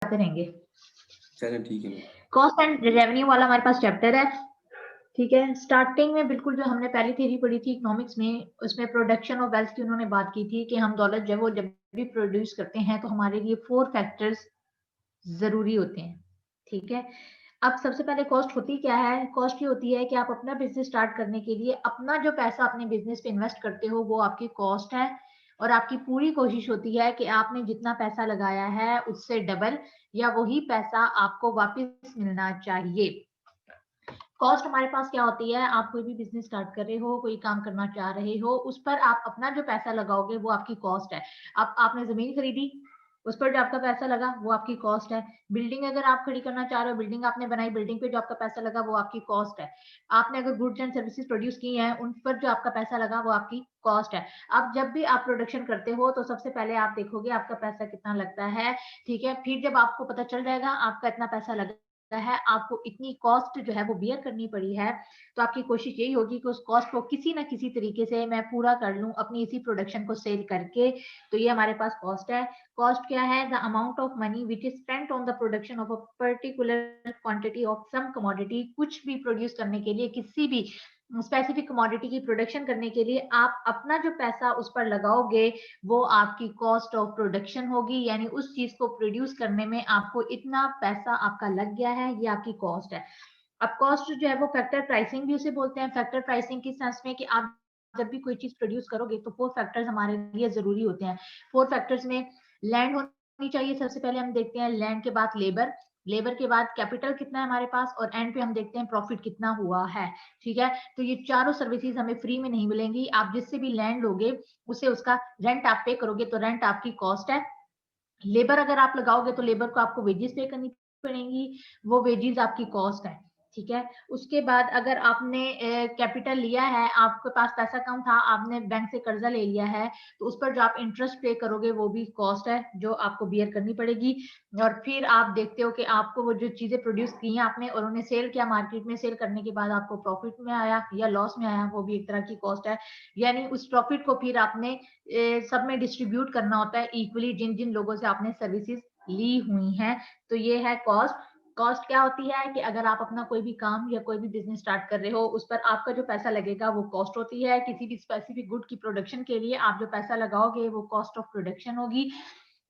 आते रहेंगे। चलें ठीक है मैम। कॉस्ट एंड रेवेन्यू वाला हमारे पास चैप्टर है, ठीक है। स्टार्टिंग में बिल्कुल जो हमने पहली थ्योरी पढ़ी थी इकोनॉमिक्स में, उसमें प्रोडक्शन ऑफ वेल्थ की उन्होंने बात की थी कि हम दौलत जो है वो जब भी प्रोड्यूस करते हैं तो हमारे लिए 4 फैक्टर्स ज़रूरी होते हैं, ठीक है। अब सबसे पहले कॉस्ट होती क्या है? कॉस्ट ये होती है कि आप अपना बिज़नेस स्टार्ट करने के लिए अपना जो पैसा अपने बिज़नेस पे इन्वेस्ट करते हो वो आपकी कॉस्ट है और आपकी पूरी कोशिश होती है कि आपने जितना पैसा लगाया है उससे डबल या वही पैसा आपको वापस मिलना चाहिए। कॉस्ट हमारे पास क्या होती है? आप कोई भी बिज़नेस स्टार्ट कर रहे हो, कोई काम करना चाह रहे हो, उस पर आप अपना जो पैसा लगाओगे वो आपकी कॉस्ट है। अब आपने ज़मीन खरीदी, उस पर जो आपका पैसा लगा वो आपकी कॉस्ट है। बिल्डिंग अगर आप खड़ी करना चाह रहे हो, बिल्डिंग आपने बनाई, बिल्डिंग पे जो आपका पैसा लगा वो आपकी कॉस्ट है। आपने अगर गुड्स एंड सर्विसेज़ प्रोड्यूस की हैं, उन पर जो आपका पैसा लगा वो आपकी कॉस्ट है। अब जब भी आप प्रोडक्शन करते हो तो सबसे पहले आप देखोगे आपका पैसा कितना लगता है, ठीक है? फिर जब आपको पता चल जाएगा आपका इतना पैसा लगा है, आपको इतनी कॉस्ट जो है वो बियर करनी पड़ी है, तो आपकी कोशिश यही होगी कि उस कॉस्ट को किसी न किसी तरीके से मैं पूरा कर लूँ अपनी इसी प्रोडक्शन को सेल करके, तो ये हमारे पास कॉस्ट है। कॉस्ट क्या है? The amount of money which is spent on the production of a particular quantity of some commodity, कुछ भी प्रोड्यूस करने के लिए किसी भी स्पेसिफिक कमोडिटी की प्रोडक्शन करने के लिए आप अपना जो पैसा उस पर लगाओगे वो आपकी कॉस्ट ऑफ प्रोडक्शन होगी, यानी उस चीज को प्रोड्यूस करने में आपको इतना पैसा आपका लग गया है, ये आपकी कॉस्ट है। अब कॉस्ट जो है वो फैक्टर प्राइसिंग भी उसे बोलते हैं। फैक्टर प्राइसिंग किस सेंस में कि आप जब भी कोई चीज प्रोड्यूस करोगे तो 4 फैक्टर्स हमारे लिए जरूरी होते हैं। 4 फैक्टर्स में लैंड होनी चाहिए, सबसे पहले हम देखते हैं लैंड के बाद लेबर, लेबर के बाद कैपिटल कितना है हमारे पास और एंड पे हम देखते हैं प्रॉफिट कितना हुआ है, ठीक है। तो ये चारों सर्विसेज हमें फ्री में नहीं मिलेंगी। आप जिससे भी लैंड लोगे उससे उसका रेंट आप पे करोगे, तो रेंट आपकी कॉस्ट है। लेबर अगर आप लगाओगे तो लेबर को आपको वेजेस पे करनी पड़ेंगी, वो वेजेस आपकी कॉस्ट है, ठीक है। उसके बाद अगर आपने कैपिटल लिया है, आपके पास पैसा कम था, आपने बैंक से कर्जा ले लिया है, तो उस पर जो आप इंटरेस्ट पे करोगे वो भी कॉस्ट है जो आपको बियर करनी पड़ेगी। और फिर आप देखते हो कि आपको वो जो चीजें प्रोड्यूस की हैं आपने और उन्हें सेल किया मार्केट में, सेल करने के बाद आपको प्रॉफिट में आया या लॉस में आया, वो भी एक तरह की कॉस्ट है। यानी उस प्रॉफिट को फिर आपने सब में डिस्ट्रीब्यूट करना होता है इक्वली जिन जिन लोगों से आपने सर्विसेज ली हुई हैं, तो ये है कॉस्ट। कॉस्ट क्या होती है कि अगर आप अपना कोई भी काम या कोई भी बिजनेस स्टार्ट कर रहे हो उस पर आपका जो पैसा लगेगा वो कॉस्ट होती है। किसी भी स्पेसिफिक गुड की प्रोडक्शन के लिए आप जो पैसा लगाओगे वो कॉस्ट ऑफ प्रोडक्शन होगी।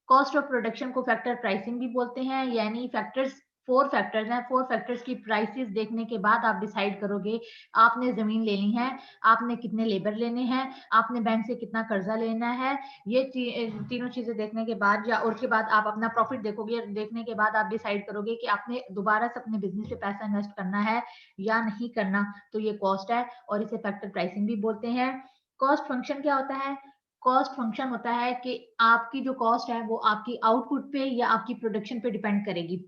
कॉस्ट ऑफ प्रोडक्शन को फैक्टर प्राइसिंग भी बोलते हैं, यानी फैक्टर्स 4 फैक्टर्स हैं। 4 फैक्टर्स की प्राइसेस देखने के बाद आप डिसाइड करोगे आपने जमीन लेनी है, आपने कितने लेबर लेने हैं, आपने बैंक से कितना कर्जा लेना है। ये तीनों चीजें देखने के बाद या और के बाद आप अपना प्रॉफिट देखोगे, देखने के बाद आप डिसाइड करोगे कि आपने दोबारा से अपने बिजनेस पे पैसा इन्वेस्ट करना है या नहीं करना, तो ये कॉस्ट है और इसे फैक्टर प्राइसिंग भी बोलते हैं। कॉस्ट फंक्शन क्या होता है? कॉस्ट फंक्शन होता है कि आपकी जो कॉस्ट है वो आपकी आउटपुट पे या आपकी प्रोडक्शन पे डिपेंड करेगी।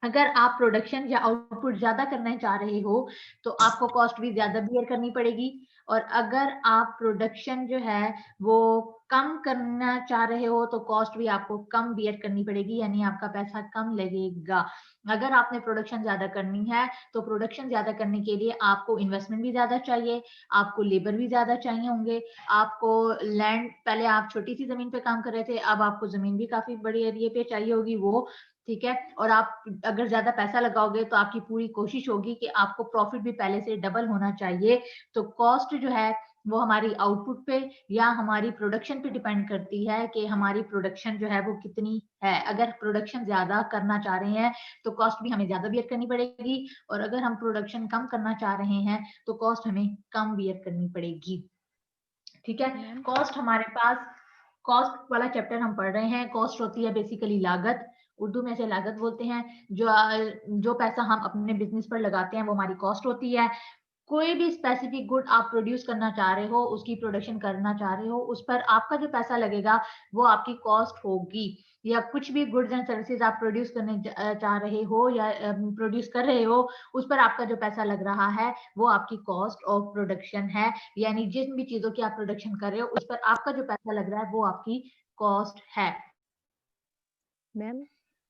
अगर आप प्रोडक्शन या आउटपुट ज़्यादा करना चाह रहे हो, तो आपको कॉस्ट भी ज़्यादा बियर करनी पड़ेगी और अगर आप प्रोडक्शन जो है, वो कम करना चाह रहे हो, तो कॉस्ट भी आपको कम बियर करनी पड़ेगी, यानी आपका पैसा कम लगेगा। अगर आपने प्रोडक्शन ज़्यादा करनी है, तो प्रोडक्शन ज़्यादा करने के लिए आपको इन्वेस्टमेंट भी ज़्यादा चाहिए, आपको लेबर भी ज़्यादा चाहिए होंगे, आपको लैंड पहले आप छोटी-सी ज़मीन पे काम कर रहे थे, अब आपको ज़मीन भी काफ़ी बड़ी एरिया पे चाहिए होगी वो, ठीक है? और आप अगर ज़्यादा पैसा लगाओगे तो आपकी पूरी कोशिश होगी कि आपको प्रॉफ़िट भी पहले से डबल होना चाहिए। तो कॉस्ट जो है वो हमारी आउटपुट पे या हमारी प्रोडक्शन पे डिपेंड करती है कि हमारी प्रोडक्शन जो है वो कितनी है। अगर प्रोडक्शन ज़्यादा करना चाह रहे हैं तो कॉस्ट भी हमें ज़्यादा बियर करनी पड़ेगी और अगर हम प्रोडक्शन कम करना चाह रहे हैं तो कॉस्ट हमें कम बियर करनी पड़ेगी। ठीक है? मैम कॉस्ट हमारे पास कॉस्ट वाला चैप्टर हम पढ़ रहे हैं। कॉस्ट होती है बेसिकली लागत, उर्दू में इसे लागत बोलते हैं। जो पैसा हम अपने बिज़नेस पर लगाते हैं वो हमारी कॉस्ट होती है। कोई भी स्पेसिफिक गुड आप प्रोड्यूस करना चाह रहे हो, उसकी प्रोडक्शन करना चाह रहे हो, उस पर आपका जो पैसा लगेगा वो आपकी कॉस्ट होगी। या कुछ भी गुड्स एंड सर्विसेज आप प्रोड्यूस करने चाह रहे हो या प्रोड्यूस कर रहे हो, उस पर आपका जो पैसा लग रहा है वो आपकी कॉस्ट ऑफ प्रोडक्शन है। यानी जिन भी चीज़ों की आप प्रोडक्शन कर रहे हो उस पर आपका जो पैसा लग रहा है वो आपकी कॉस्ट है। मैम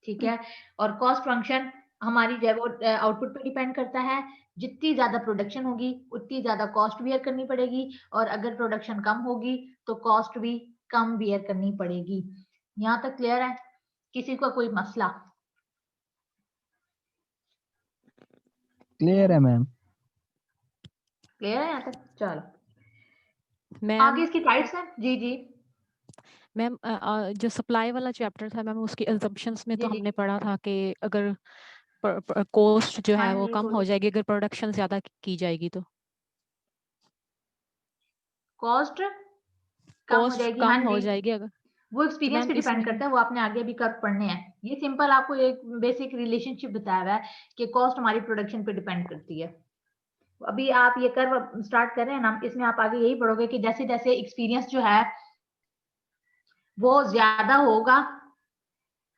ठीक है? और कॉस्ट फंक्शन हमारी जो है वो आउटपुट पे डिपेंड करता है। जितनी ज़्यादा प्रोडक्शन होगी, उतनी ज़्यादा कॉस्ट बियर करनी पड़ेगी और अगर प्रोडक्शन कम होगी, तो कॉस्ट भी कम बियर करनी पड़ेगी। यहाँ तक क्लियर है? किसी का कोई मसला? क्लियर है मैम। क्लियर है यहाँ तक? चलो मैम आगे इसकी टाइप्स हैं। जी जी मैम जो सप्लाई वाला चैप्टर था मैम, उसकी assumptions में जी तो जी हमने पढ़ा था कि अगर कॉस्ट जो हाँ है वो जी कम हो बोलिए। जाएगी अगर प्रोडक्शन ज्यादा की जाएगी तो। कॉस्ट कम हो कॉस्ट जाएगी, हाँ कम हो जी। जाएगी अगर, वो तो एक्सपीरियंस मैम पे डिपेंड इसमें करता है, वो आपने आगे भी कर्व पढ़ने हैं। ये सिंपल आपको एक बेसिक रिलेशनशिप बताया हुआ है कि कॉस्ट हमारी प्रोडक्शन पे डिपेंड करती है। अभी आप ये कर्व स्टार्ट कर रहे हैं ना, इसमें आप आगे यही पढ़ोगे कि जैसे जैसे एक्सपीरियंस जो है वो ज्यादा होगा,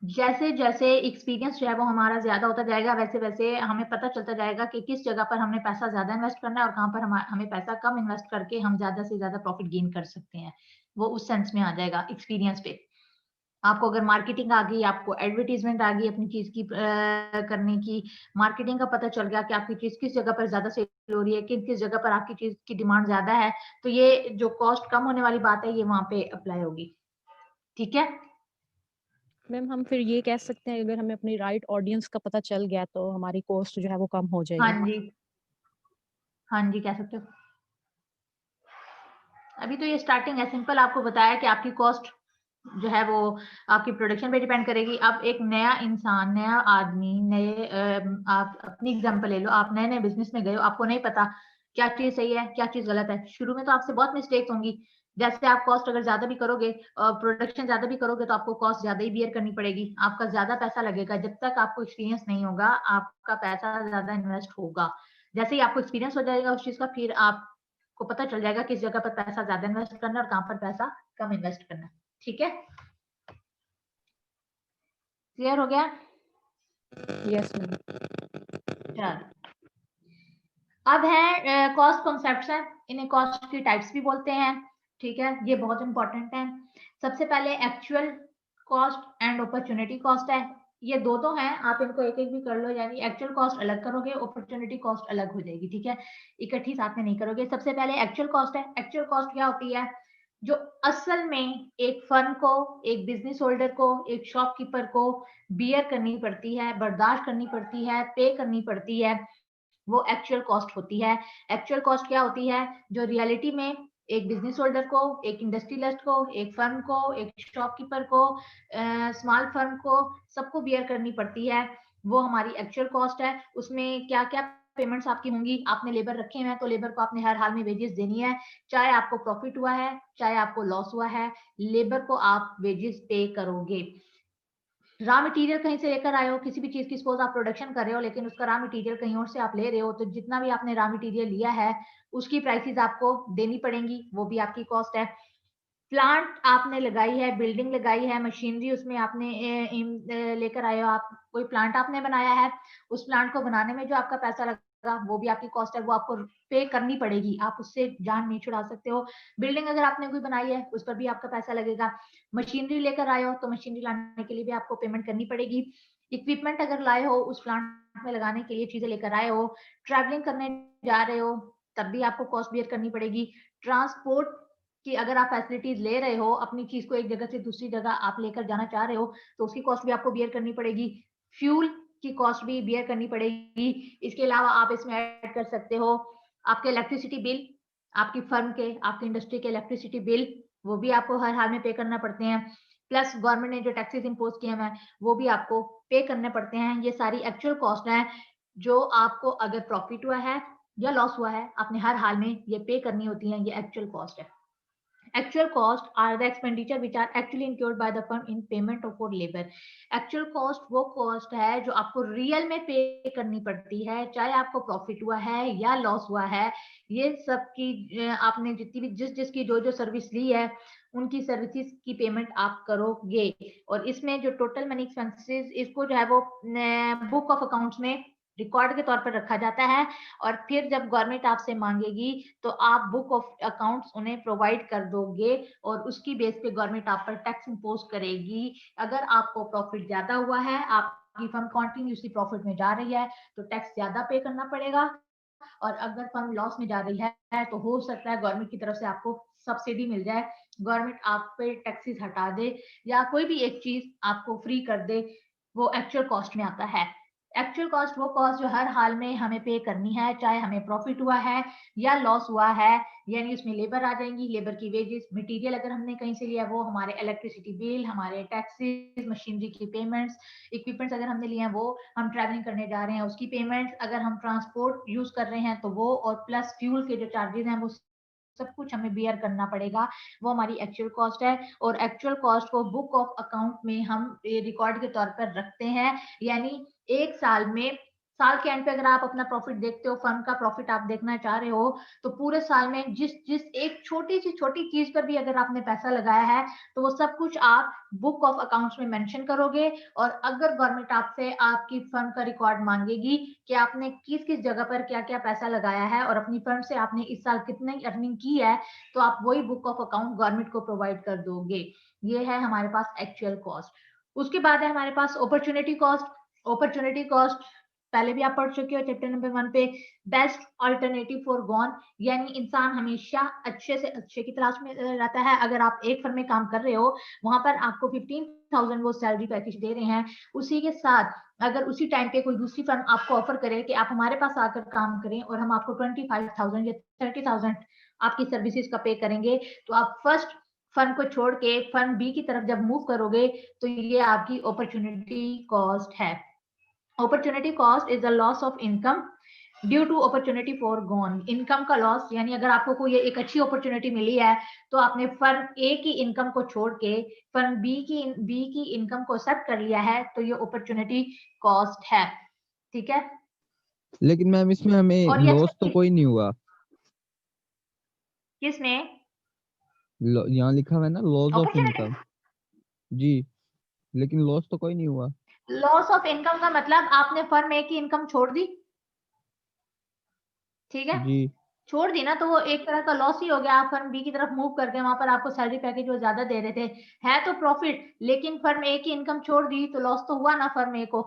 जैसे जैसे एक्सपीरियंस जो है वो हमारा ज्यादा होता जाएगा, वैसे वैसे हमें पता चलता जाएगा कि किस जगह पर हमने पैसा ज्यादा इन्वेस्ट करना है और कहाँ पर हमें पैसा कम इन्वेस्ट करके हम ज्यादा से ज्यादा प्रॉफिट गेन कर सकते हैं। वो उस सेंस में आ जाएगा एक्सपीरियंस पे। आपको अगर मार्केटिंग आ गई, आपको एडवर्टीजमेंट आ गई अपनी चीज की करने की, मार्केटिंग का पता चल गया कि आपकी चीज किस जगह पर ज्यादा सेल हो रही है, किस किस जगह पर आपकी चीज की डिमांड ज्यादा है, तो ये जो कॉस्ट कम होने वाली बात है ये वहां पे अप्लाई होगी। ठीक है। मैम हम फिर ये कह सकते हैं अगर हमें अपनी राइट ऑडियंस का पता चल गया तो हमारी कॉस्ट जो है वो कम हो हाँ जाएगी। जी, हाँ जी कह सकते हो। अभी तो ये स्टार्टिंग है, सिंपल आपको बताया कि आपकी कॉस्ट जो है वो आपकी प्रोडक्शन पे डिपेंड करेगी। अब एक नया इंसान, नया आदमी, नए आप अपनी एग्जांपल ले लो, आप नए नए बिजनेस में गए हो, आपको नहीं पता क्या चीज सही है क्या चीज गलत है। शुरू में तो आपसे बहुत मिस्टेक्स होंगी। जैसे आप कॉस्ट अगर ज्यादा भी करोगे और प्रोडक्शन ज्यादा भी करोगे तो आपको कॉस्ट ज्यादा ही बियर करनी पड़ेगी, आपका ज्यादा पैसा लगेगा। जब तक आपको एक्सपीरियंस नहीं होगा आपका पैसा ज्यादा इन्वेस्ट होगा। जैसे ही आपको एक्सपीरियंस हो जाएगा उस चीज का, फिर आपको पता चल जाएगा किस जगह पर पैसा ज्यादा इन्वेस्ट करना है और कहाँ पर पैसा कम इन्वेस्ट करना है। ठीक है, क्लियर हो गया? Yes ma'am. चलो अब है कॉस्ट कॉन्सेप्ट्स है, इन्हें कॉस्ट की टाइप्स भी बोलते हैं। ठीक है, ये बहुत इंपॉर्टेंट है। सबसे पहले actual cost and opportunity cost है। ये दो तो हैं, आप इनको एक एक भी कर लो, यानी एक्चुअल कॉस्ट अलग करोगे, अपॉर्चुनिटी कॉस्ट अलग हो जाएगी। ठीक है, इकट्ठी साथ में नहीं करोगे। सबसे पहले एक्चुअल कॉस्ट है। एक्चुअल कॉस्ट क्या होती है? जो असल में एक फर्म को, एक बिजनेस होल्डर को, एक शॉपकीपर को बियर करनी पड़ती है, बर्दाश्त करनी पड़ती है, पे करनी पड़ती है, वो एक्चुअल कॉस्ट होती है। एक्चुअल कॉस्ट क्या होती है? जो रियलिटी में एक बिजनेस होल्डर को, एक इंडस्ट्रियलिस्ट को, एक फर्म को, एक शॉपकीपर को, स्मॉल फर्म को, सबको बियर करनी पड़ती है, वो हमारी एक्चुअल कॉस्ट है। उसमें क्या क्या पेमेंट्स आपकी होंगी? आपने लेबर रखे हैं तो लेबर को आपने हर हाल में वेजेस देनी है, चाहे आपको प्रॉफिट हुआ है चाहे आपको लॉस हुआ है, लेबर को आप वेजेस पे करोगे। रॉ मटेरियल कहीं से लेकर आए हो, किसी भी चीज की सपोज आप प्रोडक्शन कर रहे हो लेकिन उसका रॉ मटेरियल कहीं और से आप ले रहे हो, तो जितना भी आपने रॉ मटेरियल लिया है उसकी प्राइसेस आपको देनी पड़ेंगी, वो भी आपकी कॉस्ट है। प्लांट आपने लगाई है, बिल्डिंग लगाई है, मशीनरी उसमें आपने लेकर आए हो, आप कोई प्लांट आपने बनाया है, उस प्लांट को बनाने में जो आपका पैसा लगा वो भी आपकी कॉस्ट है, वो आपको पे करनी पड़ेगी, आप उससे जान नहीं छुड़ा सकते हो। बिल्डिंग अगर आपने कोई बनाई है उस पर भी आपका पैसा लगेगा। मशीनरी लेकर आए हो तो मशीनरी लाने के लिए भी आपको पेमेंट करनी पड़ेगी। इक्विपमेंट अगर लाए हो उस प्लांट में लगाने के लिए चीजें लेकर आए हो, ट्रैवलिंग करने जा रहे हो तब भी आपको कॉस्ट बियर करनी पड़ेगी। ट्रांसपोर्ट कि अगर आप फैसिलिटीज ले रहे हो, अपनी चीज को एक जगह से दूसरी जगह आप लेकर जाना चाह रहे हो तो उसकी कॉस्ट भी आपको बियर करनी पड़ेगी। फ्यूल की कॉस्ट भी बियर करनी पड़ेगी। इसके अलावा आप इसमें ऐड कर सकते हो आपके इलेक्ट्रिसिटी बिल, आपकी फर्म के, आपकी इंडस्ट्री के इलेक्ट्रिसिटी बिल, वो भी आपको हर हाल में पे करना पड़ते हैं। प्लस गवर्नमेंट ने जो टैक्सेस इंपोज किए हैं वो भी आपको पे करने पड़ते हैं। ये सारी एक्चुअल कॉस्ट है जो आपको अगर प्रॉफिट हुआ है या लॉस हुआ है आपने हर हाल में ये पे करनी होती है, ये एक्चुअल कॉस्ट है। Actual cost are the expenditure which are actually incurred by the firm in payment of for labor. Actual cost वो cost है जो आपको रियल में पे करनी पड़ती है, चाहे आपको प्रॉफिट हुआ है या लॉस हुआ है। ये सब की आपने जितनी भी जिस जिसकी जो जो सर्विस ली है उनकी सर्विसेज की पेमेंट आप करोगे। और इसमें जो टोटल मनी एक्सपेंसेस, इसको जो है वो बुक ऑफ अकाउंट्स में रिकॉर्ड के तौर पर रखा जाता है और फिर जब गवर्नमेंट आपसे मांगेगी तो आप बुक ऑफ अकाउंट्स उन्हें प्रोवाइड कर दोगे और उसकी बेस पे गवर्नमेंट आप पर टैक्स इंपोज करेगी। अगर आपको प्रॉफिट ज्यादा हुआ है, आपकी फर्म कॉन्टिन्यूसली प्रॉफिट में जा रही है तो टैक्स ज्यादा पे करना पड़ेगा, और अगर फर्म लॉस में जा रही है तो हो सकता है गवर्नमेंट की तरफ से आपको सब्सिडी मिल जाए, गवर्नमेंट आप पे टैक्सेस हटा दे या कोई भी एक चीज आपको फ्री कर दे, वो एक्चुअल कॉस्ट में आता है। एक्चुअल कॉस्ट वो कॉस्ट जो हर हाल में हमें पे करनी है, चाहे हमें प्रॉफिट हुआ है या लॉस हुआ है, यानी उसमें लेबर आ जाएंगी, लेबर की वेजेस, मटेरियल अगर हमने कहीं से लिया वो, हमारे इलेक्ट्रिसिटी बिल, हमारे टैक्सेस, मशीनरी की पेमेंट्स, इक्विपमेंट्स अगर हमने लिए हैं वो, हम ट्रैवलिंग करने जा रहे हैं उसकी पेमेंट्स, अगर हम ट्रांसपोर्ट यूज कर रहे हैं तो वो, और प्लस फ्यूल के जो चार्जेस हैं वो सब कुछ हमें बियर करना पड़ेगा, वो हमारी एक्चुअल कॉस्ट है। और एक्चुअल कॉस्ट को बुक ऑफ अकाउंट में हम रिकॉर्ड के तौर पर रखते हैं, यानी एक साल में, साल के एंड पे अगर आप अपना प्रॉफिट देखते हो, फर्म का प्रॉफिट आप देखना चाह रहे हो, तो पूरे साल में जिस जिस एक छोटी चीज पर भी अगर आपने पैसा लगाया है तो वो सब कुछ आप बुक ऑफ अकाउंट्स में मेंशन करोगे। और अगर गवर्नमेंट आपसे आपकी फर्म का रिकॉर्ड मांगेगी कि आपने किस किस जगह पर क्या क्या पैसा लगाया है और अपनी फर्म से आपने इस साल कितनी अर्निंग की है, तो आप वही बुक ऑफ अकाउंट गवर्नमेंट को प्रोवाइड कर दोगे। ये है हमारे पास एक्चुअल कॉस्ट। उसके बाद है हमारे पास अपॉर्चुनिटी कॉस्ट। अपॉर्चुनिटी कॉस्ट पहले भी आप पढ़ चुके हो चैप्टर नंबर 1 पे, बेस्ट अल्टरनेटिव फॉर गॉन, यानी इंसान हमेशा अच्छे से अच्छे की तलाश में रहता है। अगर आप एक फर्म में काम कर रहे हो, वहां पर आपको 15,000 वो सैलरी पैकेज दे रहे हैं, उसी के साथ अगर उसी टाइम पे कोई दूसरी फर्म आपको ऑफर करे कि आप हमारे पास आकर काम करें और हम आपको 25,000 या 30,000 आपकी सर्विसेज का पे करेंगे, तो आप फर्स्ट फर्म को छोड़ के फर्म बी की तरफ जब मूव करोगे तो ये आपकी अपॉर्चुनिटी कॉस्ट है। Opportunity cost is the loss of income due to opportunity forgone. Income का लॉस, यानी अगर आपको कोई एक अच्छी अपॉर्चुनिटी मिली है तो आपने फर्म ए की इनकम को छोड़ के फर्म बी की इनकम को एक्सेप्ट कर लिया है, तो ये अपॉर्चुनिटी कॉस्ट है। ठीक है, लेकिन मैम इसमें हमें और ये लॉस तो कोई नहीं हुआ। किसमें? यहाँ लिखा हुआ है ना लॉस ऑफ अपॉर्चुनिटी इनकम। जी, लेकिन लॉस तो कोई नहीं हुआ। लॉस ऑफ इनकम का मतलब आपने फर्म ए की इनकम छोड़ दी, ठीक है, जी छोड़ दी ना, तो वो एक तरह का लॉस ही हो गया। आप फर्म बी की तरफ मूव कर गए, वहां पर आपको सैलरी पैकेज वो ज्यादा दे रहे थे, है तो प्रॉफिट, लेकिन फर्म ए की इनकम छोड़ दी तो लॉस तो हुआ ना फर्म ए को।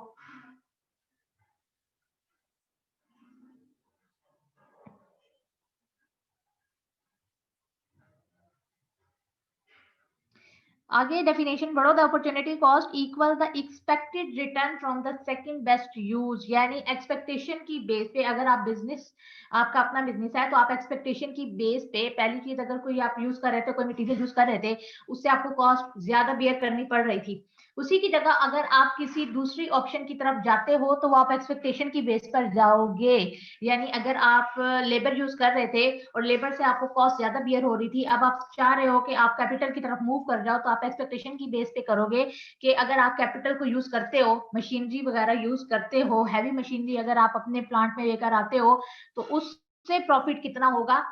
आगे डेफिनेशन बढ़ो। The opportunity cost equal the expected return from the second best use, यानी एक्सपेक्टेशन की बेस पे, अगर आप बिजनेस, आपका अपना बिजनेस है तो आप एक्सपेक्टेशन की बेस पे, पहली चीज अगर कोई आप यूज कर रहे थे, कोई मटीरियल यूज कर रहे थे, उससे आपको कॉस्ट ज्यादा बेयर करनी पड़ रही थी, उसी की जगह अगर आप किसी दूसरी ऑप्शन की तरफ जाते हो तो आप एक्सपेक्टेशन की बेस पर जाओगे। यानी अगर आप लेबर यूज कर रहे थे और लेबर से आपको कॉस्ट ज्यादा बियर हो रही थी, अब आप चाह रहे हो कि आप कैपिटल की तरफ मूव कर जाओ, तो आप एक्सपेक्टेशन की बेस पे करोगे कि अगर आप कैपिटल को यूज करते हो, मशीनरी वगैरह यूज करते हो, हैवी मशीनरी अगर आप अपने प्लांट में लेकर आते हो, तो उससे प्रॉफिट कितना होगा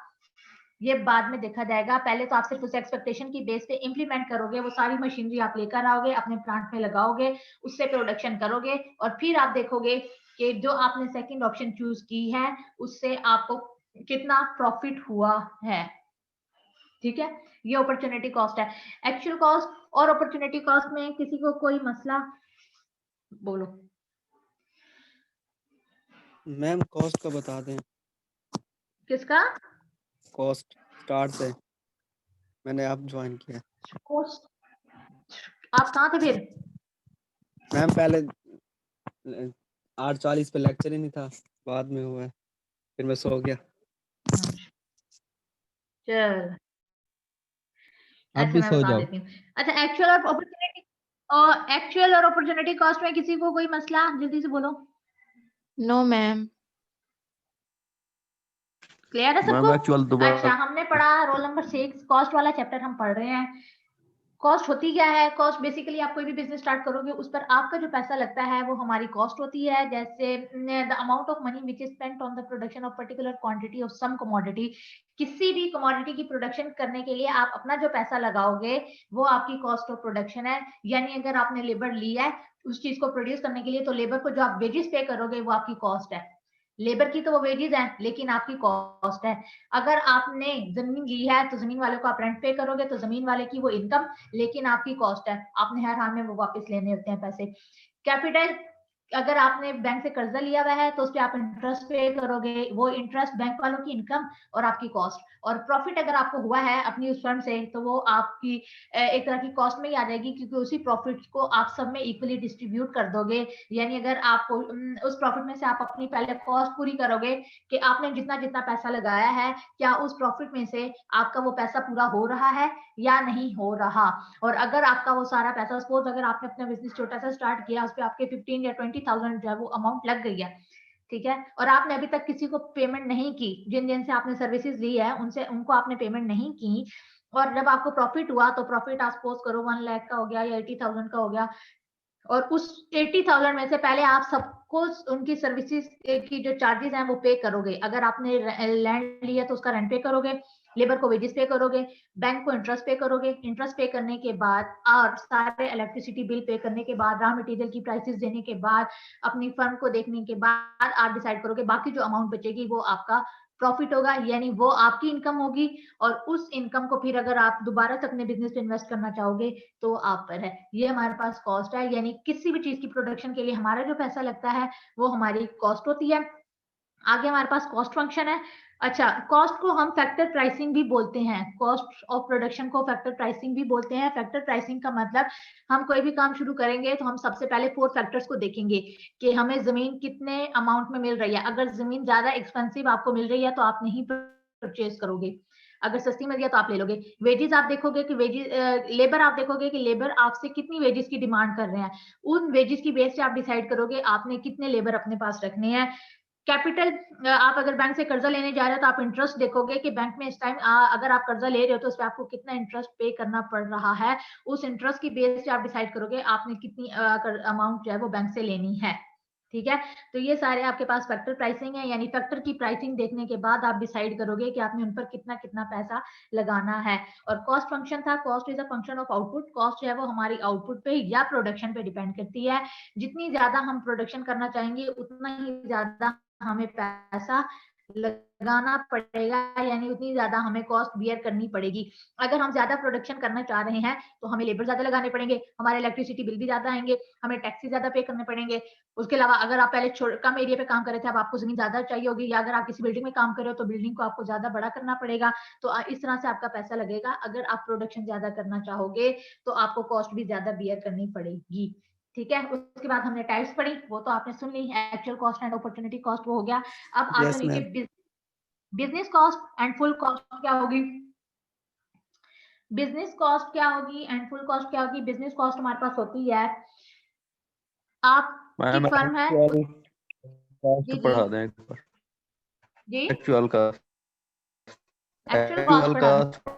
ये बाद में देखा जाएगा। पहले तो आप सिर्फ उस एक्सपेक्टेशन की बेस पे इंप्लीमेंट करोगे, वो सारी मशीनरी आप लेकर आओगे, अपने प्लांट में लगाओगे, उससे प्रोडक्शन करोगे, और फिर आप देखोगे कि जो आपने सेकंड ऑप्शन चूज की है उससे आपको कितना प्रॉफिट हुआ है। ठीक है, ये अपॉर्चुनिटी कॉस्ट है। एक्चुअल कॉस्ट और अपॉर्चुनिटी कॉस्ट में किसी को कोई मसला? बोलो। मैम कॉस्ट का बता दें। किसका कॉस्ट स्टार्ट से मैंने आप ज्वाइन किया। कॉस्ट? आप कहाँ थे फिर? मैम पहले 8:40 पे लेक्चर ही नहीं था, बाद में हुआ है, फिर मैं सो गया। चल अब ऐसे भी मैं सो बता जाओ। देती हूँ। अच्छा, एक्चुअल और अपॉर्चुनिटी, और एक्चुअल और अपॉर्चुनिटी कॉस्ट में किसी को कोई मसला? जल्दी से बोलो। No ma'am. क्लियर है सबको? मैम एक्चुअल दोबारा। अच्छा, हमने पढ़ा रोल नंबर 6 कॉस्ट वाला चैप्टर हम पढ़ रहे हैं। कॉस्ट होती क्या है? कॉस्ट बेसिकली आप कोई भी बिजनेस स्टार्ट करोगे उस पर आपका जो पैसा लगता है वो हमारी कॉस्ट होती है। जैसे the amount of money which is spent on the production of particular quantity of some commodity. किसी भी कमोडिटी की प्रोडक्शन करने के लिए आप अपना जो पैसा लगाओगे वो आपकी कॉस्ट ऑफ प्रोडक्शन है। यानी अगर आपने लेबर ली है उस चीज को प्रोड्यूस करने के लिए, तो लेबर को जो आप वेजेस पे करोगे वो आपकी कॉस्ट है। लेबर की तो वो वेजेस है लेकिन आपकी कॉस्ट है। अगर आपने जमीन ली है तो जमीन वाले को आप रेंट पे करोगे, तो जमीन वाले की वो इनकम लेकिन आपकी कॉस्ट है, आपने हर हाल में वो वापस लेने होते हैं पैसे। कैपिटल अगर आपने बैंक से कर्जा लिया हुआ है तो उस पे आप इंटरेस्ट पे करोगे, वो इंटरेस्ट बैंक वालों की इनकम और आपकी कॉस्ट, और प्रॉफिट अगर आपको हुआ है अपनी उस फर्म से तो वो आपकी एक तरह की कॉस्ट में ही आ जाएगी, क्योंकि उसी प्रॉफिट को आप सब में इक्वली डिस्ट्रीब्यूट कर दोगे। यानी अगर आप उस प्रॉफिट में से आप अपनी पहले कॉस्ट पूरी करोगे कि आपने जितना जितना पैसा लगाया है, क्या उस प्रॉफिट में से आपका वो पैसा पूरा हो रहा है या नहीं हो रहा। और अगर आपका वो सारा पैसा, सपोज अगर आपने अपना बिजनेस छोटा सा स्टार्ट किया, उस पर आपके 15 या 20,000 जो है वो अमाउंट लग गई है, ठीक है, और आपने अभी तक किसी को पेमेंट नहीं की, जिन जिन से आपने सर्विसेज ली है उनसे उनको आपने पेमेंट नहीं की, और जब आपको प्रॉफिट हुआ तो प्रॉफिट आप सपोज करो 1 लाख का हो गया या 80,000 का हो गया, और उस 80,000 में से पहले आप सबको उनकी सर्विसेज की जो चार्जेस हैं वो पे करोगे। अगर आपने लैंड लिया तो उसका रेंट पे करोगे, लेबर को वेजेस पे करोगे, बैंक को इंटरेस्ट पे करोगे, इंटरेस्ट पे करने के बाद और सारे इलेक्ट्रिसिटी बिल पे करने के बाद, रॉ मटेरियल की प्राइसेस देने के बाद, अपनी फर्म को देखने के बाद आप डिसाइड करोगे बाकी जो अमाउंट बचेगी वो आपका प्रॉफिट होगा, यानी वो आपकी इनकम होगी। और उस इनकम को फिर अगर आप दोबारा से अपने बिजनेस पे इन्वेस्ट करना चाहोगे तो आप पर है। ये हमारे पास कॉस्ट है, यानी किसी भी चीज की प्रोडक्शन के लिए हमारा जो पैसा लगता है वो हमारी कॉस्ट होती है। आगे हमारे पास कॉस्ट फंक्शन है। अच्छा, कॉस्ट को हम फैक्टर प्राइसिंग भी बोलते हैं, कॉस्ट ऑफ प्रोडक्शन को फैक्टर प्राइसिंग भी बोलते हैं। फैक्टर प्राइसिंग का मतलब हम कोई भी काम शुरू करेंगे तो हम सबसे पहले 4 फैक्टर्स को देखेंगे कि हमें जमीन कितने अमाउंट में मिल रही है। अगर जमीन ज्यादा एक्सपेंसिव आपको मिल रही है तो आप नहीं परचेज करोगे, अगर सस्ती मिल गया तो आप ले लोगे। वेजेस आप देखोगे कि वेजेस, लेबर आप देखोगे कि लेबर आपसे कितनी वेजेस की डिमांड कर रहे हैं, उन वेजेस की बेस से आप डिसाइड करोगे आपने कितने लेबर अपने पास रखने हैं। कैपिटल, आप अगर बैंक से कर्जा लेने जा रहे हो तो आप इंटरेस्ट देखोगे कि बैंक में इस टाइम अगर आप कर्जा ले रहे हो तो उस पर आपको कितना इंटरेस्ट पे करना पड़ रहा है, उस इंटरेस्ट की बेस से आप डिसाइड करोगे आपने कितनी अमाउंट जो है वो बैंक से लेनी है। ठीक है, तो ये सारे आपके पास फैक्टर प्राइसिंग है, यानी फैक्टर की प्राइसिंग देखने के बाद आप डिसाइड करोगे कि आपने उन पर कितना कितना पैसा लगाना है। और कॉस्ट फंक्शन था, cost is a function of output. Cost जो है वो हमारी आउटपुट पे या प्रोडक्शन पे डिपेंड करती है। जितनी ज्यादा हम प्रोडक्शन करना चाहेंगे उतना ही ज्यादा हमें पैसा लगाना पड़ेगा, यानी उतनी ज्यादा हमें कॉस्ट बियर करनी पड़ेगी। अगर हम ज्यादा प्रोडक्शन करना चाह रहे हैं तो हमें लेबर ज्यादा लगाने पड़ेंगे, हमारे इलेक्ट्रिसिटी बिल भी ज्यादा आएंगे, हमें टैक्सी ज्यादा पे करने पड़ेंगे। उसके अलावा अगर आप पहले कम एरिया पे काम कर रहे थे, अब आपको जमीन ज्यादा चाहिए होगी, या अगर आप किसी बिल्डिंग में काम कर रहे हो तो बिल्डिंग को आपको ज्यादा बड़ा करना पड़ेगा। तो इस तरह से आपका पैसा लगेगा। अगर आप प्रोडक्शन ज्यादा करना चाहोगे तो आपको कॉस्ट भी ज्यादा बियर करनी पड़ेगी। ठीक है, उसके बाद हमने टाइप्स पढ़ी, वो तो आपने सुन ली, actual cost and opportunity cost वो हो गया। अब आ जाओ यस नीचे, ma'am. Business cost and full cost क्या होगी। बिजनेस कॉस्ट क्या होगी एंड फुल कॉस्ट क्या होगी। बिजनेस कॉस्ट हमारे पास होती है, आपकी मैम फर्म है एक्चुअल कॉस्ट जी जी पढ़ा दें एक बार। जी, एक्चुअल का एक्चुअल कॉस्ट एक्चुअल पढ़ा का दूं।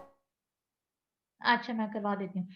अच्छा, मैं करवा देती हूँ।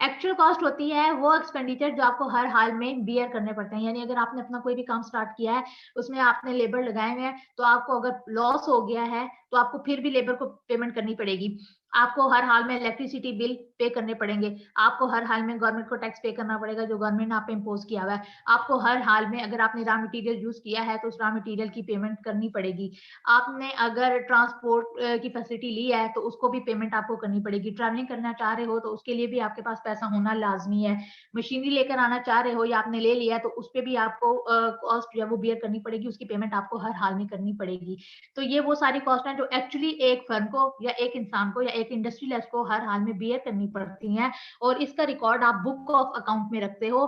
एक्चुअल कॉस्ट होती है वो एक्सपेंडिचर जो आपको हर हाल में बियर करने पड़ते हैं। यानी अगर आपने अपना कोई भी काम स्टार्ट किया है, उसमें आपने लेबर लगाए हुए हैं, तो आपको अगर लॉस हो गया है तो आपको फिर भी लेबर को पेमेंट करनी पड़ेगी। आपको हर हाल में इलेक्ट्रिसिटी बिल पे करने पड़ेंगे, आपको हर हाल में गवर्नमेंट को टैक्स पे करना पड़ेगा जो गवर्नमेंट ने आप पे इम्पोज किया हुआ है। आपको हर हाल में अगर आपने रॉ मटेरियल यूज किया है तो उस रॉ मटेरियल की पेमेंट करनी पड़ेगी। आपने अगर ट्रांसपोर्ट की फैसिलिटी ली है तो उसको भी पेमेंट आपको करनी पड़ेगी। ट्रैवलिंग करना चाह रहे हो तो उसके लिए भी आपके पास पैसा होना लाजमी है। मशीनरी लेकर आना चाह रहे हो या आपने ले लिया तो उस पर भी आपको कॉस्ट जो है वो बियर करनी पड़ेगी, उसकी पेमेंट आपको हर हाल में करनी पड़ेगी। तो ये वो सारी कॉस्ट हैं जो एक्चुअली एक फर्म को या एक इंसान को या एक इंडस्ट्रियलिस्ट को हर हाल में बियर करनी पड़ती हैं। और इसका रिकॉर्ड आप बुक ऑफ अकाउंट में रखते हो।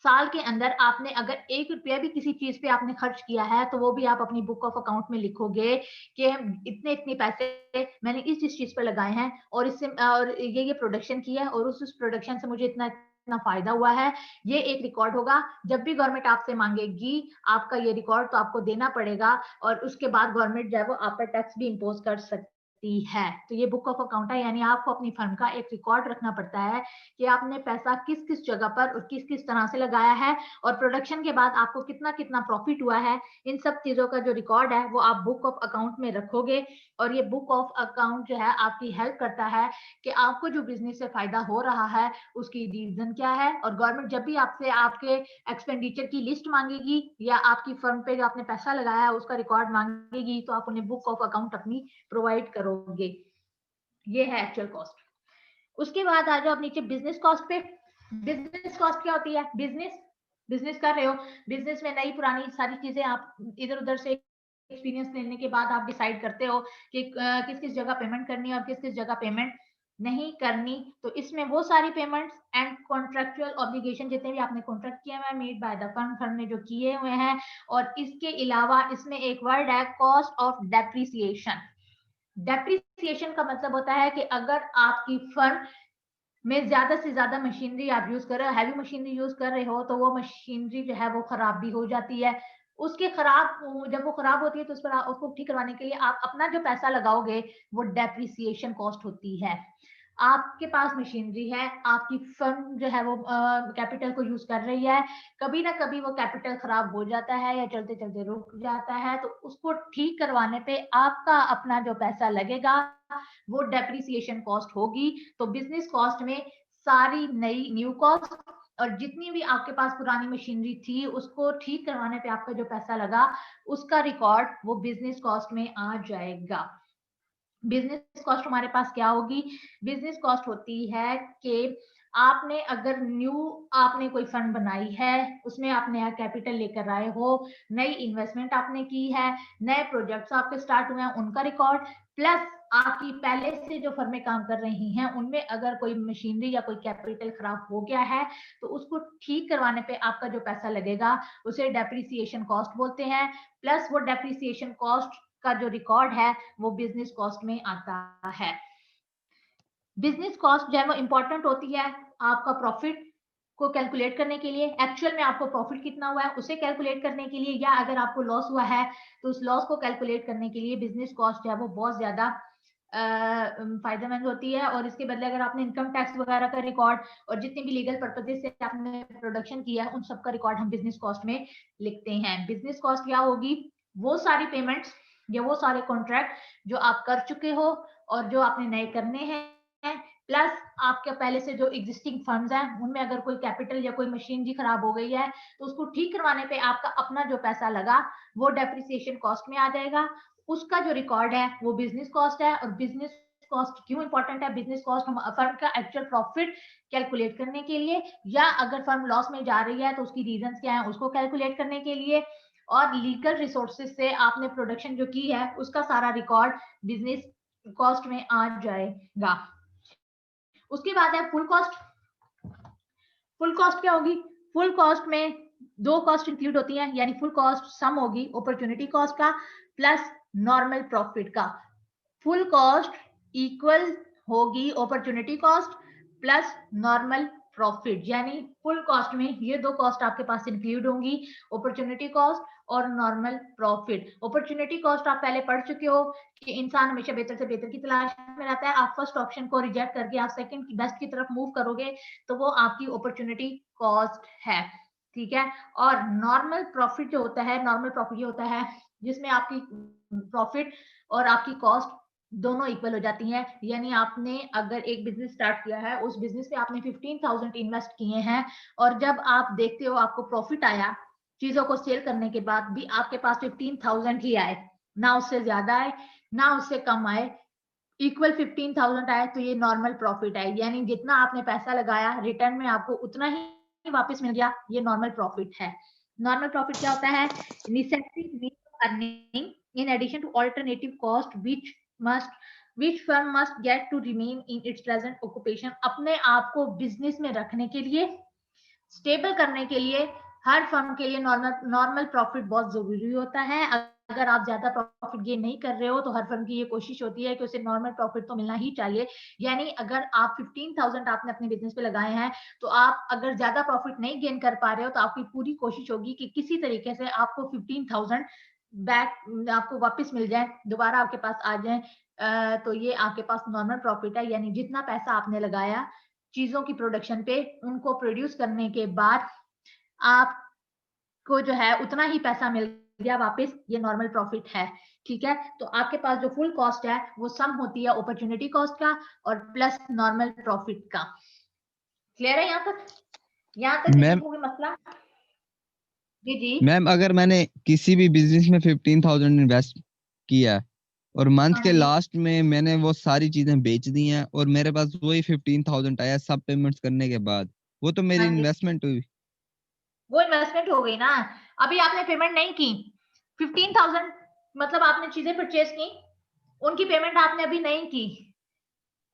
साल के अंदर आपने अगर 1 रुपया भी किसी चीज पे आपने खर्च किया है तो वो भी आप अपनी बुक ऑफ अकाउंट में लिखोगे कि इतने इतने पैसे मैंने इस चीज पर लगाए हैं और इससे और ये प्रोडक्शन किया है और उस प्रोडक्शन से मुझे इतना इतना फायदा हुआ है। ये एक रिकॉर्ड होगा। जब भी गवर्नमेंट आपसे मांगेगी आपका ये रिकॉर्ड तो आपको देना पड़ेगा, और उसके बाद गवर्नमेंट जो है वो आप पर टैक्स भी इम्पोज कर सकती है। तो ये बुक ऑफ अकाउंट है, यानी आपको अपनी फर्म का एक रिकॉर्ड रखना पड़ता है कि आपने पैसा किस किस जगह पर और किस किस तरह से लगाया है, और प्रोडक्शन के बाद आपको कितना कितना प्रॉफिट हुआ है। इन सब चीजों का जो रिकॉर्ड है वो आप बुक ऑफ अकाउंट में रखोगे। और ये बुक ऑफ अकाउंट जो है आपकी हेल्प करता है कि आपको जो बिजनेस से फायदा हो रहा है उसकी रीजन क्या है। और गवर्नमेंट जब भी आपसे आपके एक्सपेंडिचर की लिस्ट मांगेगी या आपकी फर्म पे जो आपने पैसा लगाया है उसका रिकॉर्ड मांगेगी तो आप उन्हें बुक ऑफ अकाउंट अपनी प्रोवाइड करोगे। ये है एक्चुअल कॉस्ट। उसके बाद आ जाओ आप नीचे बिजनेस कॉस्ट पे। बिजनेस कॉस्ट क्या होती है। बिजनेस कर रहे हो, बिजनेस में नई पुरानी सारी चीजें आप इधर उधर से एक्सपीरियंस लेने के बाद आप डिसाइड करते हो कि किस किस जगह पेमेंट करनी है और किस किस जगह पेमेंट नहीं करनी। तो इसमें वो सारी पेमेंट्स एंड कॉन्ट्रेक्चुअल ऑब्लिगेशन जितने भी आपने कॉन्ट्रैक्ट किए हुए हैं मेड बाय द फर्म ने जो किए हुए हैं, और इसके अलावा इसमें एक वर्ड है कॉस्ट ऑफ डेप्रिसिएशन। डेप्रिसिएशन का मतलब होता है कि अगर आपकी फर्म में ज्यादा से ज्यादा मशीनरी आप यूज कर रहे हो, हैवी मशीनरी यूज कर रहे हो, तो वो मशीनरी जो है वो खराब भी हो जाती है। उसके खराब जब वो खराब होती है तो उस पर उसको ठीक करवाने के लिए आप अपना जो पैसा लगाओगे वो डेप्रिसिएशन कॉस्ट होती है। आपके पास मशीनरी है, आपकी फर्म जो है वो कैपिटल को यूज कर रही है, कभी ना कभी वो कैपिटल खराब हो जाता है या चलते चलते रुक जाता है, तो उसको ठीक करवाने पे आपका अपना जो पैसा लगेगा वो डेप्रिसिएशन कॉस्ट होगी। तो बिजनेस कॉस्ट में सारी नई न्यू कॉस्ट और जितनी भी आपके पास पुरानी मशीनरी थी उसको ठीक करवाने पे आपका जो पैसा लगा उसका रिकॉर्ड वो बिजनेस कॉस्ट में आ जाएगा। बिजनेस कॉस्ट हमारे पास क्या होगी? बिजनेस कॉस्ट होती है कि आपने अगर न्यू आपने कोई फंड बनाई है, उसमें आप नया कैपिटल लेकर आए हो, नई इन्वेस्टमेंट आपने की है, नए प्रोजेक्ट्स आपके स्टार्ट हुए हैं उनका रिकॉर्ड, प्लस आपकी पहले से जो फर्में काम कर रही हैं उनमें अगर कोई मशीनरी या कोई कैपिटल खराब हो गया है तो उसको ठीक करवाने पे आपका जो पैसा लगेगा उसे डेप्रिसिएशन कॉस्ट बोलते हैं। प्लस वो डेप्रिसिएशन कॉस्ट का जो रिकॉर्ड है वो बिजनेस कॉस्ट में आता है। बिजनेस कॉस्ट जो है वो इंपॉर्टेंट होती है आपका प्रॉफिट को कैलकुलेट करने के लिए, एक्चुअल में आपको प्रॉफिट कितना हुआ है उसे कैलकुलेट करने के लिए, या अगर आपको लॉस हुआ है तो उस लॉस को कैलकुलेट करने के लिए बिजनेस कॉस्ट जो है वो बहुत ज्यादा फायदेमंद होती है। और इसके बदले अगर आपने इनकम टैक्स वगैरह का रिकॉर्ड और जितने भी लीगल पर्पजेस से आपने प्रोडक्शन किया है उन सबका रिकॉर्ड हम बिजनेस कॉस्ट में लिखते हैं। बिजनेस कॉस्ट क्या होगी? वो सारी पेमेंट्स या वो सारे कॉन्ट्रैक्ट जो आप कर चुके हो और जो आपने नए करने हैं, प्लस आपके पहले से जो एग्जिस्टिंग फंड्स हैं उनमें अगर कोई कैपिटल या कोई मशीनरी खराब हो गई है तो उसको ठीक करवाने पे आपका अपना जो पैसा लगा वो डेप्रिसिएशन कॉस्ट में आ जाएगा। उसका जो रिकॉर्ड है वो बिजनेस कॉस्ट है। और बिजनेस कॉस्ट क्यों इंपॉर्टेंट है? बिजनेस कॉस्ट हम फर्म का एक्चुअल प्रॉफिट कैलकुलेट करने के लिए, या अगर फर्म लॉस में जा रही है तो उसकी रीजंस क्या है उसको कैलकुलेट करने के लिए, और लीगल रिसोर्सेज से आपने प्रोडक्शन जो की है उसका सारा रिकॉर्ड बिजनेस कॉस्ट में आ जाएगा। उसके बाद है फुल कॉस्ट। फुल कॉस्ट क्या होगी? फुल कॉस्ट में दो कॉस्ट इंक्लूड होती हैं, यानी फुल कॉस्ट सम होगी अपॉर्चुनिटी कॉस्ट का प्लस नॉर्मल प्रॉफिट का। फुल कॉस्ट इक्वल होगी opportunity cost plus normal profit, यानी फुल कॉस्ट में ये दो कॉस्ट आपके पास इंक्लूड होंगी, अपॉर्चुनिटी कॉस्ट और नॉर्मल प्रॉफिट। अपॉर्चुनिटी कॉस्ट आप पहले पढ़ चुके हो कि इंसान हमेशा बेहतर से बेहतर की तलाश में रहता है। आप फर्स्ट ऑप्शन को रिजेक्ट करके आप सेकंड की बेस्ट की तरफ मूव करोगे तो वो आपकी अपॉर्चुनिटी कॉस्ट है, ठीक है। और नॉर्मल प्रॉफिट जो होता है, नॉर्मल प्रॉफिट ये होता है जिसमें आपकी प्रॉफिट और आपकी कॉस्ट दोनों इक्वल हो जाती हैं। यानी आपने अगर एक बिजनेस स्टार्ट किया है, उस बिजनेस पे आपने 15,000 इन्वेस्ट किए हैं और जब आप देखते हो आपको प्रॉफिट आया, चीजों को सेल करने के बाद भी आपके पास 15,000 ही आए, ना उससे ज्यादा आए ना उससे कम आए, इक्वल 15,000 आए, तो ये नॉर्मल प्रॉफिट है। यानी जितना आपने पैसा लगाया रिटर्न में आपको उतना ही वापस मिल गया, ये नॉर्मल प्रॉफिट है। नॉर्मल प्रॉफिट क्या होता है? Necessary means of earning in addition to alternative cost which firm must get to remain in its present occupation। अपने आप को बिजनेस में रखने के लिए, स्टेबल करने के लिए हर फर्म के लिए नॉर्मल प्रॉफिट बहुत जरूरी होता है। अगर आप ज्यादा प्रॉफिट गेन नहीं कर रहे हो तो हर फर्म की ये कोशिश होती है कि उसे नॉर्मल प्रॉफिट तो मिलना ही चाहिए। यानी अगर आप 15,000 आपने अपने बिजनेस पे लगाए हैं तो आप अगर ज्यादा प्रॉफिट नहीं गेन कर पा रहे हो तो आपकी पूरी कोशिश होगी कि किसी तरीके से आपको 15,000 बैक आपको वापस मिल जाए, दोबारा आपके पास आ जाए। तो ये आपके पास नॉर्मल प्रॉफिट है, यानी जितना पैसा आपने लगाया चीजों की प्रोडक्शन पे, उनको प्रोड्यूस करने के बाद आपको जो है उतना ही पैसा मिल गया वापस, ये नॉर्मल प्रॉफिट है, ठीक है। तो आपके पास जो फुल कॉस्ट है वो सम होती है अपॉर्चुनिटी कॉस्ट का और प्लस नॉर्मल प्रॉफिट का। क्लियर है यहाँ तक? यहाँ तक मैम कोई मसला? जी जी मैम, अगर मैंने किसी भी बिजनेस में 15,000 इन्वेस्ट किया और मंथ हाँ के जी। लास्ट में मैंने वो सारी चीजें बेच दी हैं और मेरे पास वही 15,000 आया सब पेमेंट्स करने के बाद, वो तो मेरी हाँ जी। इन्वेस्टमेंट हुई। वो इन्वेस्टमेंट हो गई ना। अभी आपने पेमेंट नहीं की, 15,000 मतलब आपने चीजें परचेज की, उनकी पेमेंट आपने अभी नहीं की,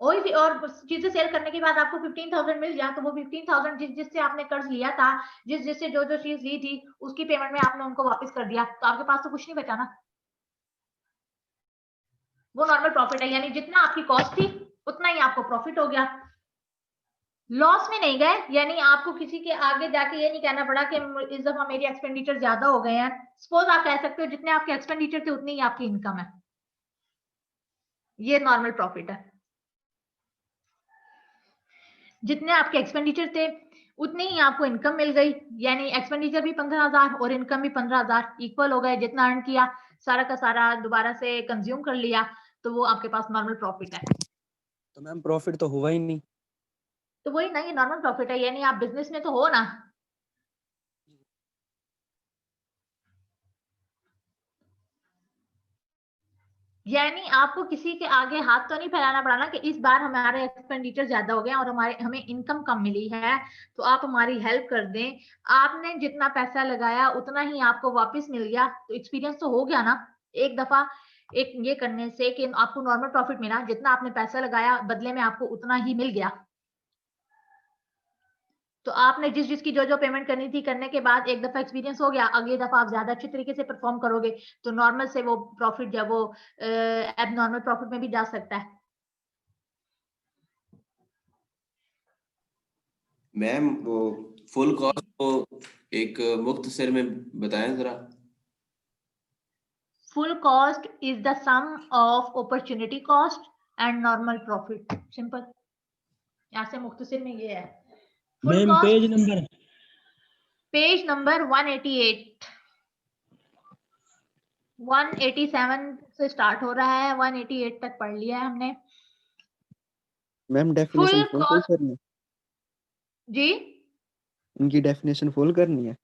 और चीजें सेल करने के बाद आपको 15,000 मिल गया, तो वो 15,000 जिससे आपने कर्ज लिया था, जिससे जो चीज ली थी, उसकी पेमेंट में आपने उनको वापस कर दिया, तो आपके पास तो कुछ नहीं बचा ना। वो नॉर्मल प्रॉफिट है, यानी जितना आपकी कॉस्ट थी उतना ही आपको प्रॉफिट हो गया, लॉस में नहीं गए। यानी आपको किसी के आगे जाके ये नहीं कहना पड़ा कि इस दफा मेरी एक्सपेंडिचर ज्यादा हो गए हैं। सपोज आप कह सकते हो जितने आपके एक्सपेंडिचर थे उतनी ही आपकी इनकम है, ये नॉर्मल प्रॉफिट है। जितने आपके एक्सपेंडिचर थे उतनी ही आपको इनकम मिल गई, यानी एक्सपेंडिचर भी 15,000 और इनकम भी 15,000 इक्वल हो गए। जितना अर्न किया सारा का सारा दोबारा से कंज्यूम कर लिया, तो वो आपके पास नॉर्मल प्रॉफिट है। तो मैम प्रॉफिट तो हुआ ही नहीं। तो वही ना, ये नॉर्मल प्रॉफिट है, यानी आप बिजनेस में तो हो ना। यानी आपको किसी के आगे हाथ तो नहीं फैलाना पड़ा ना कि इस बार हमारे एक्सपेंडिचर ज्यादा हो गए और हमें इनकम कम मिली है, तो आप हमारी हेल्प कर दें। आपने जितना पैसा लगाया उतना ही आपको वापस मिल गया, तो एक्सपीरियंस तो हो गया ना एक दफा एक ये करने से कि आपको नॉर्मल प्रॉफिट मिला, जितना आपने पैसा लगाया बदले में आपको उतना ही मिल गया। तो आपने जिसकी जो पेमेंट करनी थी करने के बाद एक दफा एक्सपीरियंस हो गया, अगली दफा आप ज्यादा अच्छे तरीके से परफॉर्म करोगे, तो नॉर्मल से वो प्रॉफिट जब वो एब नॉर्मल प्रॉफिट में भी जा सकता है। मैम वो फुल कॉस्ट को एक मुख्तसर में बताएं जरा। Full cost is the sum of opportunity cost and normal profit, simple. यहाँ से मुख्तसर में ये है फुल कॉस्ट। पेज नंबर 188 187 से स्टार्ट हो रहा है, 188 तक पढ़ लिया है हमने। मैम डेफिनेशन फुल कॉस्ट करनी है, जी, इनकी डेफिनेशन फुल करनी है।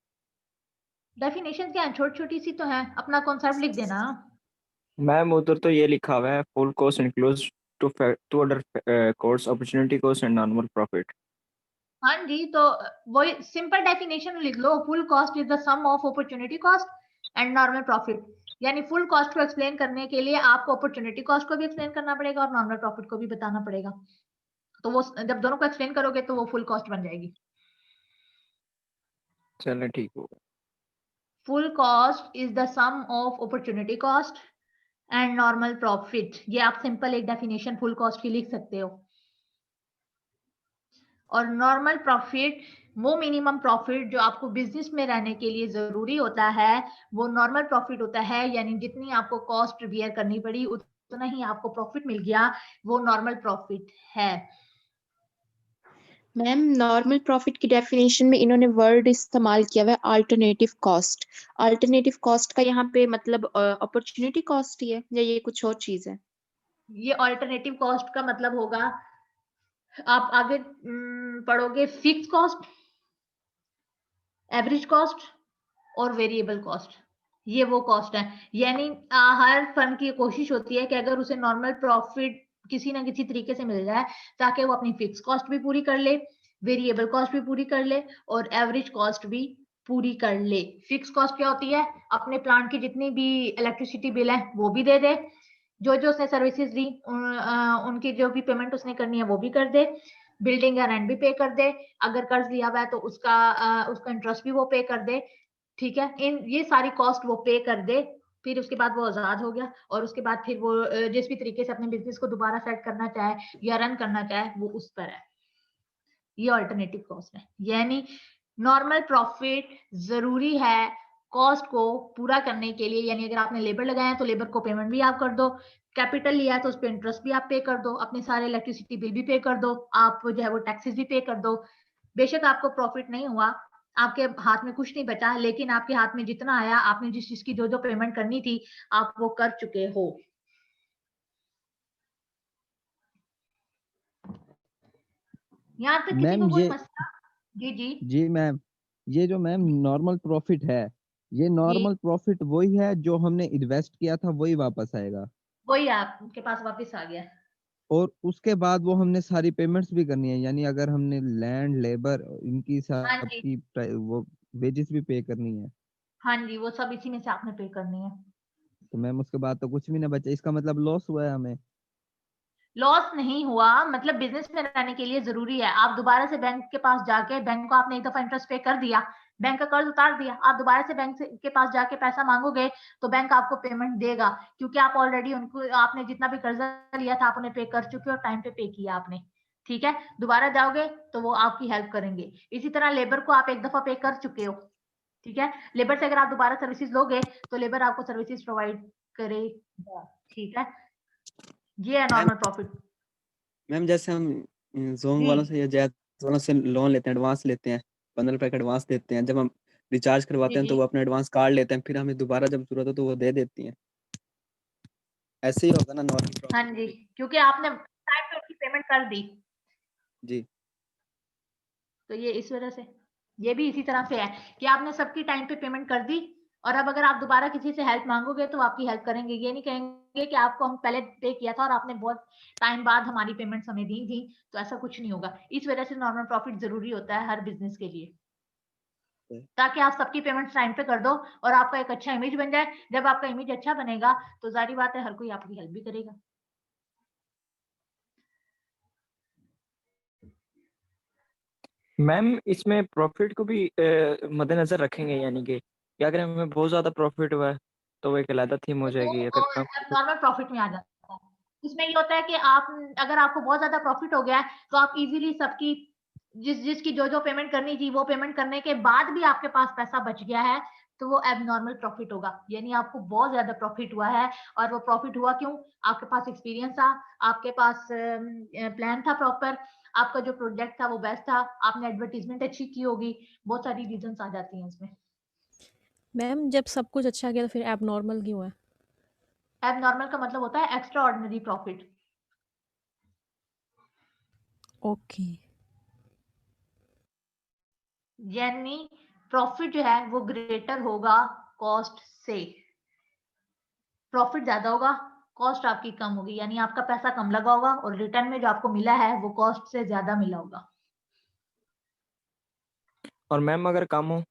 डेफिनेशन क्या है, छोटी छोटी सी तो है, अपना कॉन्सेप्ट लिख देना। मैम उधर तो ये लिखा हुआ है full cost includes two other cost opportunity cost and normal profit. हाँ जी, तो वही सिंपल डेफिनेशन लिख लो, full cost is the sum of opportunity cost and normal profit. यानी फुल कॉस्ट को एक्सप्लेन करने के लिए आपको अपॉर्चुनिटी कॉस्ट को भी एक्सप्लेन करना पड़ेगा और नॉर्मल प्रॉफिट को भी बताना पड़ेगा, तो वो जब दोनों को एक्सप्लेन करोगे तो वो फुल कॉस्ट बन जाएगी। चलें ठीक होगा। Full cost is the sum of opportunity cost and normal profit, ये आप सिंपल एक डेफिनेशन फुल कॉस्ट की लिख सकते हो। और नॉर्मल प्रॉफिट वो मिनिमम प्रॉफिट जो आपको बिजनेस में रहने के लिए जरूरी होता है, वो नॉर्मल प्रॉफिट होता है। यानी जितनी आपको कॉस्ट बियर करनी पड़ी उतना ही आपको प्रॉफिट मिल गया, वो नॉर्मल प्रॉफिट है। मैम नॉर्मल प्रॉफिट की डेफिनेशन में इन्होंने वर्ड इस्तेमाल किया हुआ है अल्टरनेटिव कॉस्ट। अल्टरनेटिव कॉस्ट का यहाँ पे मतलब अपॉर्चुनिटी कॉस्ट ही है या ये कुछ और चीज है? ये अल्टरनेटिव कॉस्ट का मतलब होगा, आप आगे पढ़ोगे, फिक्स कॉस्ट, एवरेज कॉस्ट और वेरिएबल कॉस्ट, ये वो कॉस्ट है। यानी हर फर्म की कोशिश होती है कि अगर उसे नॉर्मल प्रॉफिट किसी ना किसी तरीके से मिल जाए, ताकि वो अपनी फिक्स कॉस्ट भी पूरी कर ले, वेरिएबल कॉस्ट भी पूरी कर ले और एवरेज कॉस्ट भी पूरी कर ले। फिक्स कॉस्ट क्या होती है, अपने प्लांट की जितनी भी इलेक्ट्रिसिटी बिल है वो भी दे दे, जो जो उसने सर्विसेज दी उनकी जो भी पेमेंट उसने करनी है वो भी कर दे, बिल्डिंग का रेंट भी पे कर दे, अगर कर्ज लिया हुआ है तो उसका इंटरेस्ट भी वो पे कर दे। ठीक है, इन ये सारी कॉस्ट वो पे कर दे, फिर उसके बाद वो आजाद हो गया, और उसके बाद फिर वो जिस भी तरीके से अपने बिजनेस को दोबारा सेट करना चाहे या रन करना चाहे वो उस पर है। ये अल्टरनेटिव कॉस्ट है। यानी नॉर्मल प्रॉफिट जरूरी है कॉस्ट को पूरा करने के लिए। यानी अगर आपने लेबर लगाया है तो लेबर को पेमेंट भी आप कर दो, कैपिटल लिया है तो उस पर इंटरेस्ट भी आप पे कर दो, अपने सारे इलेक्ट्रिसिटी बिल भी पे कर दो, आप जो है वो टैक्सेस भी पे कर दो। बेशक आपको प्रॉफिट नहीं हुआ, आपके हाथ में कुछ नहीं बचा, लेकिन आपके हाथ में जितना आया, आपने जिस चीज की जो पेमेंट करनी थी आप वो कर चुके हो। यहाँ तक किसी को मैम कोई मसला? जी मैम, ये जो मैम नॉर्मल प्रॉफिट है, ये नॉर्मल प्रॉफिट वही है जो हमने इन्वेस्ट किया था वही वापस आएगा, वही आपके पास वापस आ गया। और उसके बाद वो हमने सारी पेमेंट्स भी करनी है। यानी अगर हमने लैंड लेबर इनकी हाँ जी, सबकी वो वेजेस भी पे करनी है। हाँ जी, वो सब इसी में से आपने पे करनी है। तो मैम उसके बाद तो कुछ भी ना बचा, इसका मतलब लॉस हुआ है हमें। लॉस नहीं हुआ, मतलब बिजनेस में रहने के लिए जरूरी है। आप दोबारा से बैंक के पास जाके, बैंक को आपने एक दफा इंटरेस्ट पे कर दिया, बैंक का कर्ज उतार दिया, आप दोबारा से बैंक के पास जाके पैसा मांगोगे तो बैंक आपको पेमेंट देगा, क्योंकि आप ऑलरेडी उनको, आपने जितना भी कर्जा लिया था आप उन्हें पे कर चुके हो, टाइम पे किया आपने। ठीक है, दोबारा जाओगे तो वो आपकी हेल्प करेंगे। इसी तरह लेबर को आप एक दफा पे कर चुके हो, ठीक है, लेबर से अगर आप दोबारा सर्विसेज लोगे तो लेबर आपको सर्विसेज प्रोवाइड करेगा। ठीक है, ये है नॉर्मल प्रॉफिट। मैम जैसे हम जोंग जी वालों से या जैज वालों से लोन लेते हैं, एडवांस लेते हैं, 15 रुपए का एडवांस देते हैं, जब हम रिचार्ज करवाते जी हैं तो जी वो अपना एडवांस कार्ड लेते हैं, फिर हमें दोबारा जब जरूरत हो तो वो दे देती हैं। ऐसे ही होगा ना नॉर्मल हाँ प्रॉफिट में जी, भी? क्योंकि आपने टाइम पे उनकी पेमेंट कर दी, जी तो ये इस वजह से, ये भी इसी तरह से है कि आपने सबकी टाइम पे पेमेंट कर दी, और अब अगर आप दोबारा किसी से हेल्प मांगोगे तो आपकी हेल्प करेंगे। ये नहीं कहेंगे कि आपको हम पहले पे किया था और आपने बहुत टाइम बाद हमारी पेमेंट हमें दी थी, तो ऐसा कुछ नहीं होगा। इस वजह से नॉर्मल प्रॉफिट जरूरी होता है हर बिजनेस के लिए, ताकि आप सबकी पेमेंट टाइम पे कर दो और आपका एक अच्छा इमेज बन जाए। जब आपका इमेज अच्छा बनेगा तो जारी बात है हर कोई आपकी हेल्प भी करेगा। मैम इसमें प्रॉफिट को भी मद्देनजर रखेंगे, यानी कि अगर हमें बहुत ज्यादा प्रॉफिट हुआ है तो वो एक अलग थीम हो जाएगी, अगर कम। नॉर्मल प्रॉफिट में आ जाता है। इसमें ये होता है कि आप, अगर आपको बहुत ज्यादा प्रॉफिट हो गया है तो आप इजीली सबकी, जिसकी जो पेमेंट करनी थी वो पेमेंट करने के बाद भी आपके पास पैसा बच गया है, तो वो एबनॉर्मल प्रॉफिट होगा। यानी आपको बहुत ज्यादा प्रॉफिट हुआ है, और वो प्रॉफिट हुआ क्यों? आपके पास एक्सपीरियंस था, आपके पास प्लान था प्रॉपर, आपका जो प्रोजेक्ट था वो बेस्ट था, आपने एडवर्टीजमेंट अच्छी की होगी, बहुत सारी रीजंस आ जाती हैं इसमें। मैम जब सब कुछ अच्छा गया तो फिर एबनॉर्मल क्यों है? एबनॉर्मल का मतलब होता है एक्स्ट्रा ऑर्डिनरी प्रॉफिट। ओके। यानी प्रॉफिट जो है वो ग्रेटर होगा कॉस्ट से। प्रॉफिट ज्यादा होगा, कॉस्ट आपकी कम होगी, यानी आपका पैसा कम लगा होगा और रिटर्न में जो आपको मिला है वो कॉस्ट से ज्यादा मिला होगा। और मैम अगर कम हो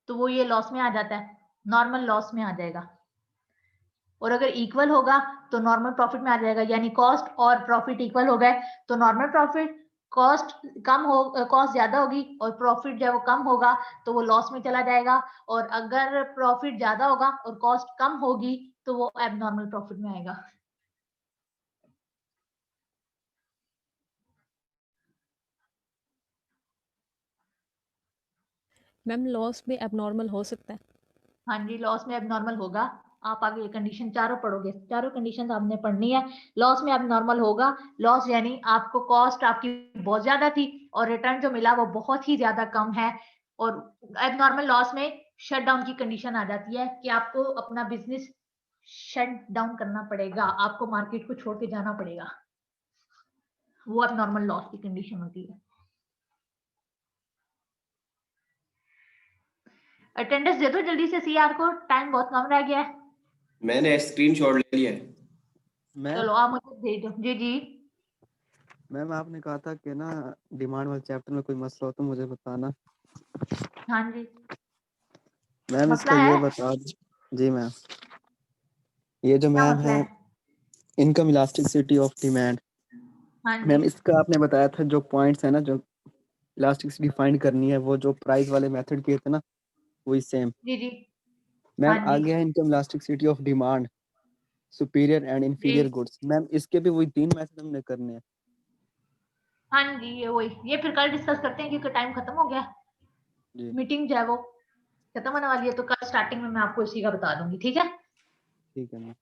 तो वो ये लॉस में आ जाता है, नॉर्मल लॉस में आ जाएगा। और अगर इक्वल होगा तो नॉर्मल प्रॉफिट में आ जाएगा, यानी कॉस्ट और प्रॉफिट इक्वल हो गए तो नॉर्मल प्रॉफिट। कॉस्ट कम हो, कॉस्ट ज्यादा होगी और प्रॉफिट जब वो कम होगा तो वो लॉस में चला जाएगा, और अगर प्रॉफिट ज्यादा होगा और कॉस्ट कम होगी तो वो एबनॉर्मल प्रॉफिट में आएगा। मैम लॉस में एबनॉर्मल हो सकता है? हाँ जी, लॉस में एबनॉर्मल होगा। आप आगे कंडीशन चारों पढ़ोगे, चारों कंडीशन आपने पढ़नी है। लॉस में एबनॉर्मल होगा, लॉस यानी आपको कॉस्ट आपकी बहुत ज्यादा थी और रिटर्न जो मिला वो बहुत ही ज्यादा कम है। और एबनॉर्मल लॉस में शट डाउन की कंडीशन आ जाती है कि आपको अपना बिजनेस शट डाउन करना पड़ेगा, आपको मार्केट को छोड़ के जाना पड़ेगा। वो एबनॉर्मल लॉस की कंडीशन होती है। अटेंडेंस दे दो जल्दी से सीआर को, टाइम बहुत कम रह गया है। मैंने स्क्रीनशॉट ले लिया है। मैं चलो आप मुझे भेज दो। जी जी मैम आपने कहा था कि ना डिमांड वाले चैप्टर में कोई मसला हो तो मुझे बताना। हाँ जी, मैम मसला इसका ये है, बता जी मैम, ये जो क्या मैम मसला है है? इनकम इलास्टिसिटी ऑफ डिमांड, हाँ जी मैम इसका आपने बताया था जो पॉइंट्स है ना, जो इलास्टिसिटी फाइंड करनी है, वो जो प्राइस वाले मेथड किए थे ना वही सेम। जी जी हाँ मैम जी आगे है income elasticity of demand, superior and जी इंफीरियर गुड्स। मैम इसके भी वही 3 मेथड हमने करने हैं। हाँ जी, ये वही, ये फिर कल डिस्कस करते हैं क्योंकि टाइम खत्म हो गया। जी मीटिंग जो है वो खत्म होने वाली है, तो कल स्टार्टिंग में मैं आपको इसी का बता दूंगी। ठीक है, ठीक है मैम।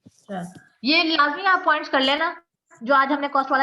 चल ये लाजमी आप पॉइंट्स कर लेना जो आज हमने कॉस्ट वाला